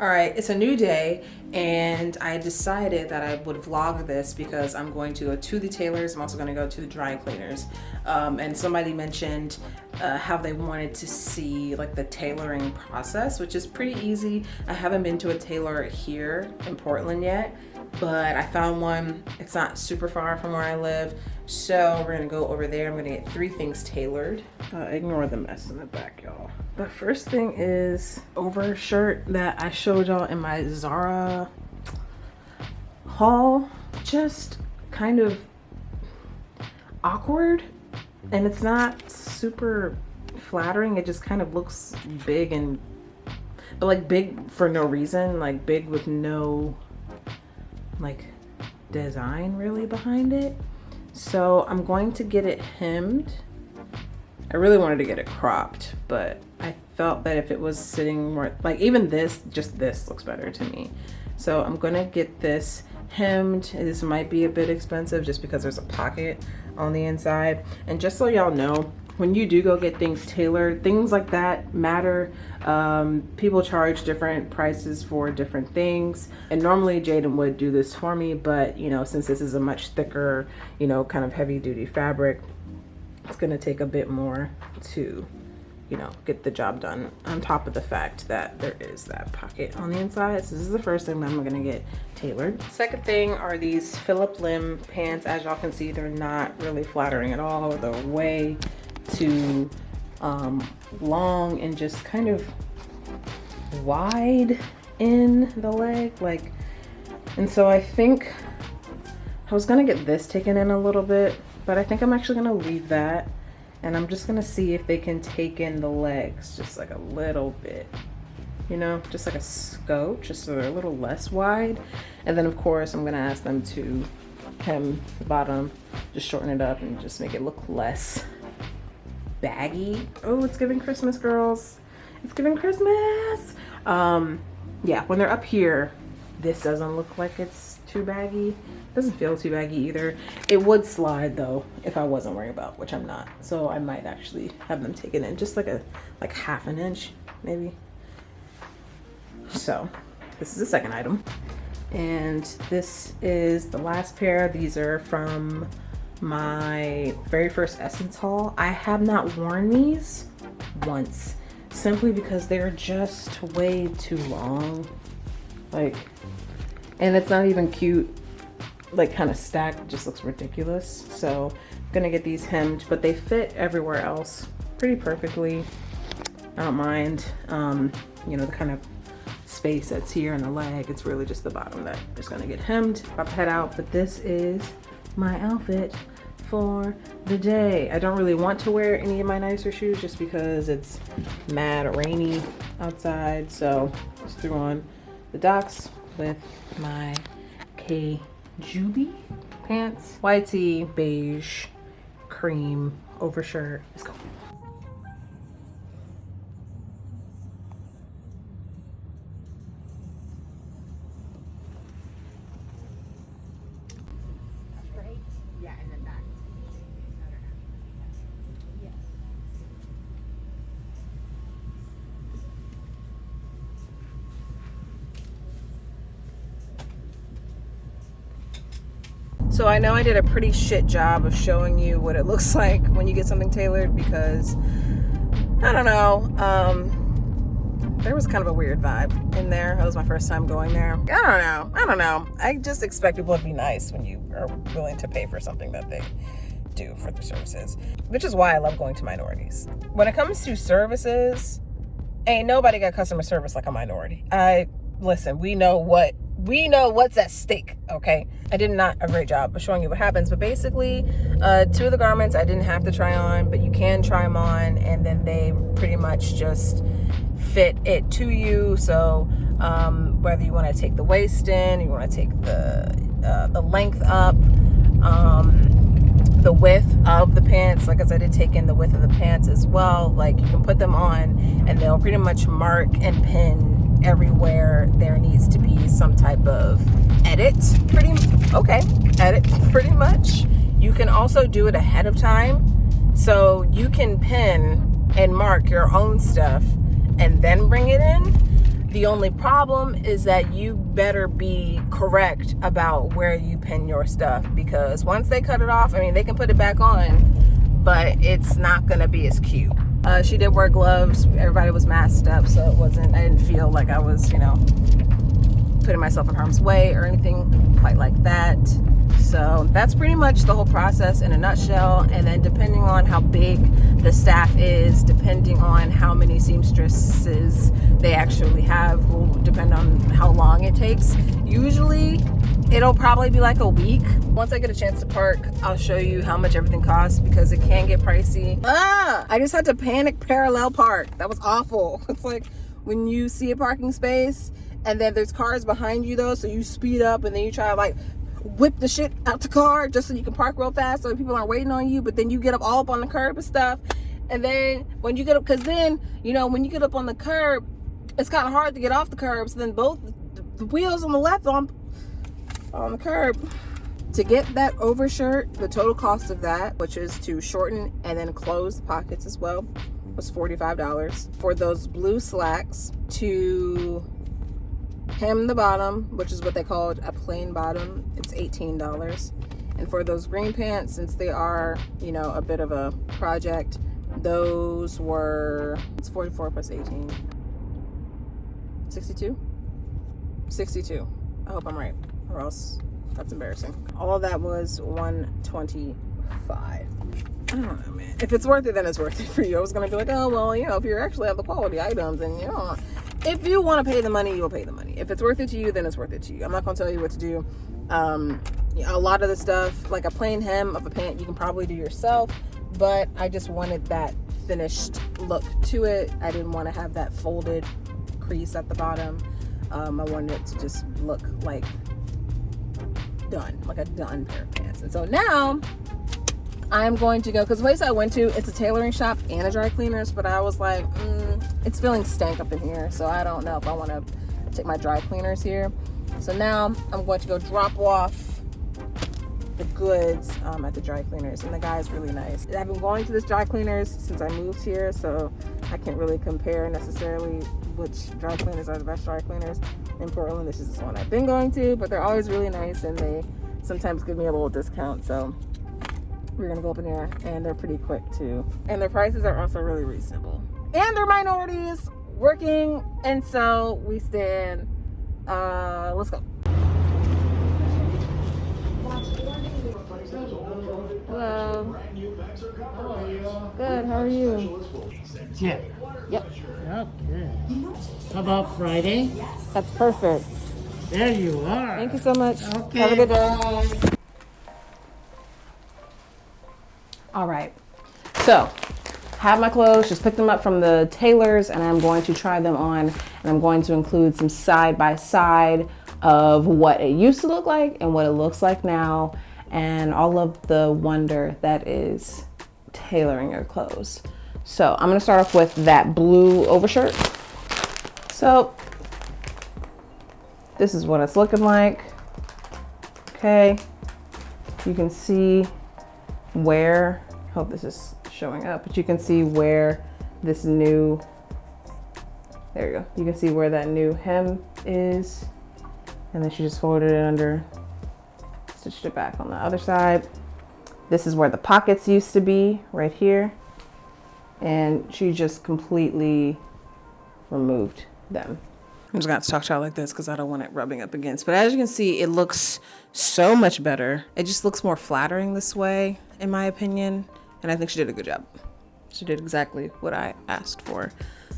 All right, it's a new day, and I decided that I would vlog this because I'm going to go to the tailors. I'm also going to go to the dry cleaners. And somebody mentioned how they wanted to see like the tailoring process, which is pretty easy. I haven't been to a tailor here in Portland yet, but I found one. It's not super far from where I live, so we're gonna go over there. I'm gonna get 3 things tailored. Ignore the mess in the back, y'all. The first thing is over shirt that I showed y'all in my Zara haul. Just kind of awkward, and it's not super flattering. It just kind of looks big, and but like big for no reason, like big with no like design really behind it. So I'm going to get it hemmed. I really wanted to get it cropped, but I felt that if it was sitting more, like even this, just this looks better to me. So I'm gonna get this hemmed. This might be a bit expensive just because there's a pocket on the inside. And just so y'all know, when you do go get things tailored, things like that matter. People charge different prices for different things. And normally Jaden would do this for me, but you know, since this is a much thicker, you know, kind of heavy duty fabric, it's gonna take a bit more to, you know, get the job done, on top of the fact that there is that pocket on the inside. So this is the first thing that I'm gonna get tailored. Second thing are these Phillip Lim pants. As y'all can see, they're not really flattering at all. They're way too long and just kind of wide in the leg, like, and so I think I was gonna get this taken in a little bit, but I think I'm actually gonna leave that, and I'm just gonna see if they can take in the legs just like a little bit, you know, just like a scope, just so they're a little less wide. And then of course I'm gonna ask them to hem the bottom, just shorten it up and just make it look less baggy. Oh, it's giving Christmas, girls. It's giving Christmas. Yeah, when they're up here, this doesn't look like it's too baggy. It doesn't feel too baggy either. It would slide though if I wasn't worried about, which I'm not. So I might actually have them taken in just like half an inch, maybe. So this is the second item. And this is the last pair. These are from my very first Essence haul. I have not worn these once, simply because they're just way too long. Like, and it's not even cute, like kind of stacked, it just looks ridiculous. So I'm gonna get these hemmed, but they fit everywhere else pretty perfectly. I don't mind, you know, the kind of space that's here in the leg. It's really just the bottom that is gonna get hemmed. About to head out, but this is my outfit for the day. I don't really want to wear any of my nicer shoes just because it's mad rainy outside. So just threw on the Docs with my Juby pants, white tee, beige, cream, overshirt. Let's go. Yeah, and then back. Yes. So I know I did a pretty shit job of showing you what it looks like when you get something tailored, because I don't know, there was kind of a weird vibe in there. That was my first time going there. I don't know. I just expect people to be nice when you are willing to pay for something that they do for their services, which is why I love going to minorities. When it comes to services, ain't nobody got customer service like a minority. Listen, we know what's at stake, okay? I did not a great job of showing you what happens, but basically 2 of the garments I didn't have to try on, but you can try them on, and then they pretty much just fit it to you. So whether you want to take the waist in, you want to take the length up, the width of the pants, like as I did take in the width of the pants as well, like you can put them on and they'll pretty much mark and pin everywhere there needs to be some type of edit, pretty much. You can also do it ahead of time, so you can pin and mark your own stuff and then bring it in. The only problem is that you better be correct about where you pin your stuff, because once they cut it off, I mean, they can put it back on, but it's not gonna be as cute. She did wear gloves. Everybody was masked up, so it wasn't, I didn't feel like I was, you know, putting myself in harm's way or anything quite like that. So that's pretty much the whole process in a nutshell. And then depending on how big the staff is, depending on how many seamstresses they actually have, will depend on how long it takes. Usually it'll probably be like a week. Once I get a chance to park, I'll show you how much everything costs, because it can get pricey. I just had to panic parallel park. That was awful. It's like when you see a parking space and then there's cars behind you though, so you speed up and then you try to like whip the shit out the car just so you can park real fast so people aren't waiting on you, but then you get up all up on the curb and stuff. And then when you get up, because then, you know, when you get up on the curb, it's kind of hard to get off the curb, so then both the wheels on the left on the curb. To get that overshirt, the total cost of that, which is to shorten and then close the pockets as well, was $45. For those blue slacks, to hem the bottom, which is what they called a plain bottom, it's $18. And for those green pants, since they are, you know, a bit of a project, those were, it's 44 plus 18, 62. I hope I'm right, or else that's embarrassing. All of that was $125. I don't know, man. If it's worth it, then it's worth it for you. I was gonna be like, oh well, you know, if you actually have the quality items, then you know, if you want to pay the money, you'll pay the money. If it's worth it to you, then it's worth it to you. I'm not gonna tell you what to do. A lot of the stuff, like a plain hem of a pant, you can probably do yourself, but I just wanted that finished look to it. I didn't want to have that folded crease at the bottom. I wanted it to just look like done, like a done pair of pants. And so now I'm going to go, because the place I went to, it's a tailoring shop and a dry cleaners, but I was like, it's feeling stank up in here, so I don't know if I want to take my dry cleaners here. So now I'm going to go drop off the goods at the dry cleaners, and the guy's really nice. I've been going to this dry cleaners since I moved here, so I can't really compare necessarily which dry cleaners are the best dry cleaners in Portland. This is the one I've been going to, but they're always really nice, and they sometimes give me a little discount, so we're gonna go up in there, and they're pretty quick too, and their prices are also really reasonable, and they're minorities working, and so we stand. Let's go. Hello. Good, how are you? Yeah. Yep. Okay. How about Friday? That's perfect. There you are. Thank you so much. Okay. Have a good day. Bye. All right. So, have my clothes, just picked them up from the tailors, and I'm going to try them on, and I'm going to include some side by side of what it used to look like and what it looks like now, and all of the wonder that is tailoring your clothes. So I'm gonna start off with that blue overshirt. So this is what it's looking like. Okay, you can see where, hope this is showing up, but you can see where this new, there you go. You can see where that new hem is. And then she just folded it under, stitched it back on the other side. This is where the pockets used to be, right here. And she just completely removed them. I'm just gonna talk to y'all like this because I don't want it rubbing up against. But as you can see, it looks so much better. It just looks more flattering this way, in my opinion. And I think she did a good job. She did exactly what I asked for.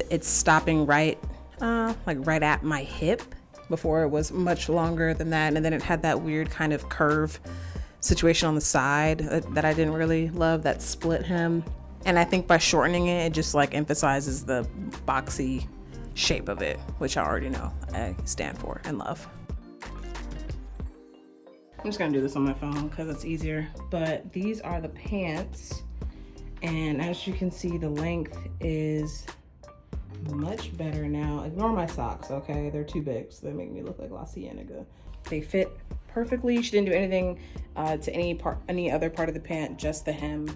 It's stopping right, like right at my hip. Before it was much longer than that, and then it had that weird kind of curve situation on the side that I didn't really love, that split hem. And I think by shortening it, it just like emphasizes the boxy shape of it, which I already know I stand for and love. I'm just gonna do this on my phone because it's easier, but these are the pants, and as you can see, the length is much better now. Ignore my socks, okay? They're too big, so they make me look like La Cienega. They fit perfectly. She didn't do anything to any other part of the pant, just the hem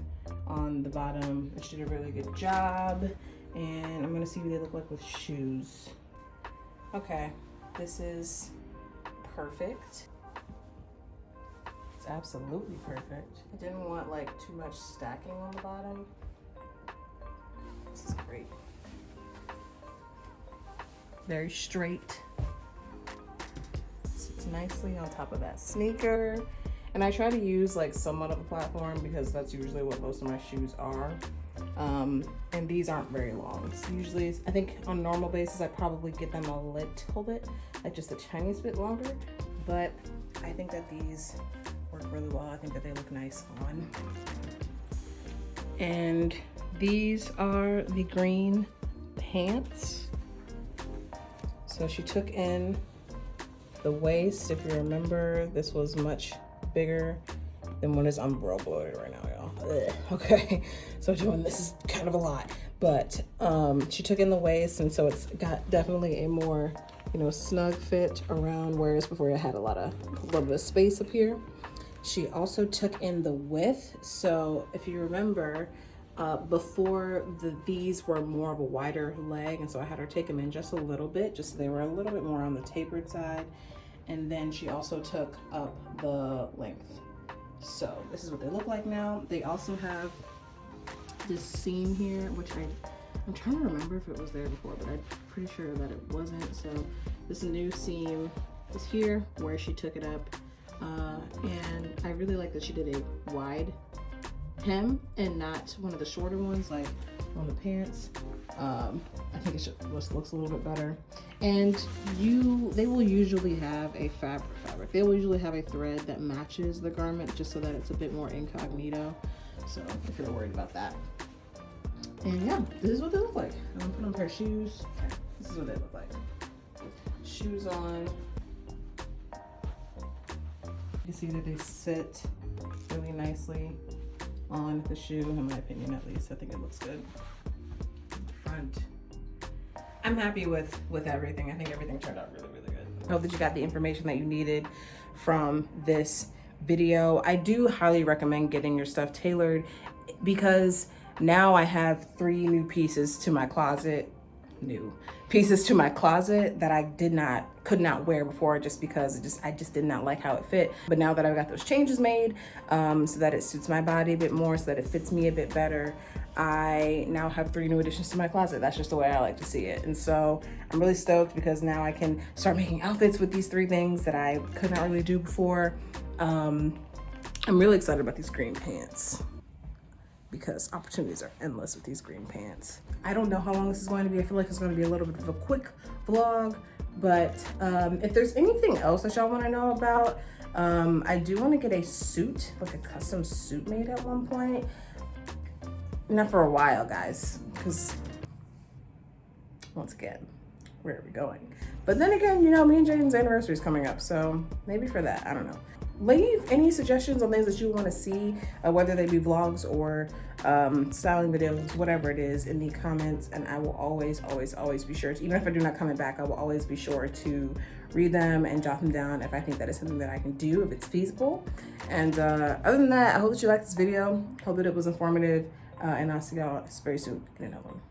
on the bottom. She did a really good job. And I'm gonna see what they look like with shoes. Okay, this is perfect. It's absolutely perfect. I didn't want like too much stacking on the bottom. This is great. Very straight. Sits nicely on top of that sneaker. And I try to use like somewhat of a platform because that's usually what most of my shoes are. And these aren't very long. So usually, I think on a normal basis, I probably get them a little bit, like just a tiniest bit longer. But I think that these work really well. I think that they look nice on. And these are the green pants. So she took in the waist. If you remember, this was much bigger than what is I'm real bloated right now, y'all. Okay, so doing this is kind of a lot, but she took in the waist, and so it's got definitely a more, you know, snug fit around, whereas before I had a little bit of space up here. She also took in the width. So if you remember, before these were more of a wider leg, and so I had her take them in just a little bit, just so they were a little bit more on the tapered side. And then she also took up the length. So this is what they look like now. They also have this seam here, which I'm trying to remember if it was there before, but I'm pretty sure that it wasn't. So this new seam is here where she took it up. And I really like that she did a wide hem and not one of the shorter ones like on the pants. I think it just looks a little bit better. And they will usually have a fabric. They will usually have a thread that matches the garment just so that it's a bit more incognito. So if you're worried about that. And yeah, this is what they look like. I'm gonna put on a pair of shoes. Okay, this is what they look like. Shoes on. You see that they sit really nicely on the shoe, in my opinion at least. I think it looks good. Front. I'm happy with everything. I think everything turned out really, really good. I hope that you got the information that you needed from this video. I do highly recommend getting your stuff tailored because now I have 3 new pieces to my closet. New pieces to my closet that I could not wear before just because I just did not like how it fit. But now that I've got those changes made so that it suits my body a bit more, so that it fits me a bit better, I now have 3 new additions to my closet. That's just the way I like to see it. And so I'm really stoked because now I can start making outfits with these 3 things that I could not really do before. I'm really excited about these green pants because opportunities are endless with these green pants. I don't know how long this is going to be. I feel like it's going to be a little bit of a quick vlog, but if there's anything else that y'all want to know about, I do want to get a suit, like a custom suit made at one point. Not for a while, guys, because once again, where are we going? But then again, you know, me and Jaden's anniversary is coming up, so maybe for that, I don't know. Leave any suggestions on things that you want to see, whether they be vlogs or styling videos, whatever it is, in the comments, and I will always be sure to, even if I do not comment back, I will always be sure to read them and jot them down if I think that is something that I can do, if it's feasible. And other than that, I hope that you liked this video. Hope that it was informative, and I'll see y'all very soon in another one.